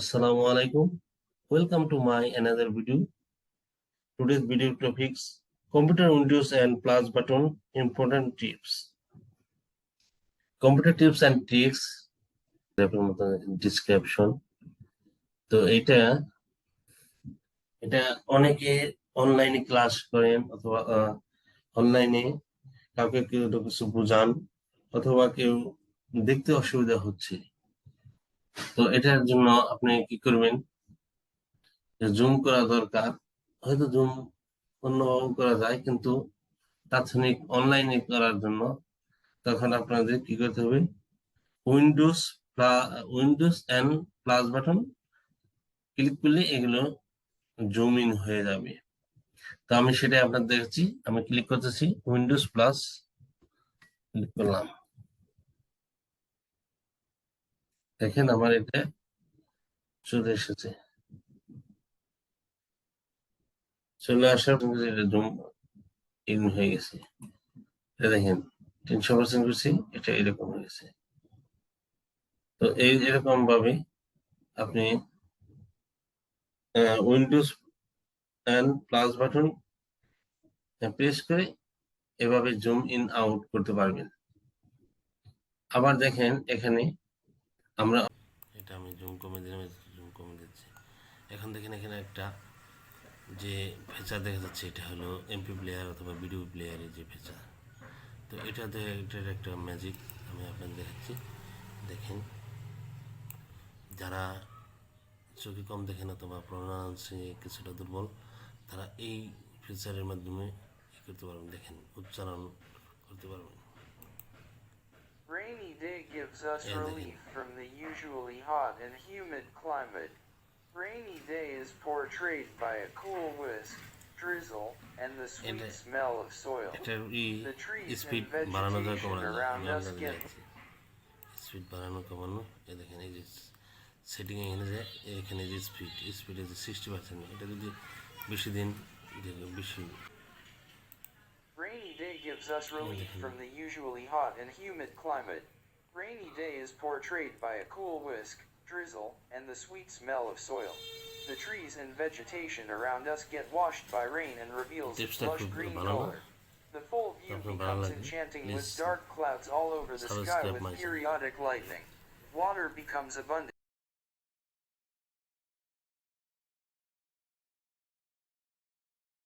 Assalamu alaikum. Welcome to my another video. Today's video topics: computer windows and plus button important tips. Computer tips and tricks. Description. তো এটা অনেকে অনলাইনে class করেন অথবা অনলাইনে কাউকে কেউ কিছু বোঝান অথবা কেউ দেখতে অসুবিধা হচ্ছে। তো এটার জন্য আপনি কি করবেন? জুম করা দরকার। হয়তো জুম অন্যভাবে করা যায়, কিন্তু তাৎক্ষণিক অনলাইনে করার জন্য তখন আপনাদের কি করতে হবে? Windows Windows and plus button click করলে এগুলো জুম ইন হয়ে যাবে। তো আমি সেটাই আপনাদের দেখছি। আমি ক্লিক করতেছি, উইন্ডোজ প্লাস ক্লিক করলাম। দেখেন আমার এটা চলে এসেছে। চলে আসার পরে এটা জুম ইন হয়ে গেছে। এটা দেখেন 300% করছি, এটা এরকম হয়ে গেছে। তো এরকম ভাবে আপনি Windows and plus button press করে এভাবে জুম ইন আউট করতে পারবেন। আবার দেখেন এখানে আমরা এটা আমি জুম কমে দিলাম, জুম কমে দিচ্ছি। এখন দেখেন এখানে একটা যে ফিচার দেখা যাচ্ছে, এটা হলো এমপি প্লেয়ার অথবা ভিডিও প্লেয়ারের যে ফিচার। তো এটার একটা ম্যাজিক আমি আপনাদের দেখাচ্ছি। দেখেন, যারা চোখে কম দেখেন অথবা প্রনাউন্সে কিছুটা দুর্বল, তারা এই ফিচারের মাধ্যমে করতে পারবেন। দেখেন, উচ্চারণ করতে পারবেন। Rainy day gives us relief from the usually hot and humid climate. Rainy day is portrayed by a cool whisk, drizzle, and the sweet smell of soil. The trees and vegetation around us get speed বাড়ানো কমানো। এ দেখেন এই যে setting এখানে যায়, এখানে যে speed আছে 60%। এটা যদি বেশি দিন বেশি। Rainy day gives us relief from the usually hot and humid climate. Rainy day is portrayed by a cool whisk, drizzle, and the sweet smell of soil. The trees and vegetation around us get washed by rain and reveals its lush green color. The full view becomes enchanting with dark clouds all over the sky with periodic lightning. Water becomes abundant.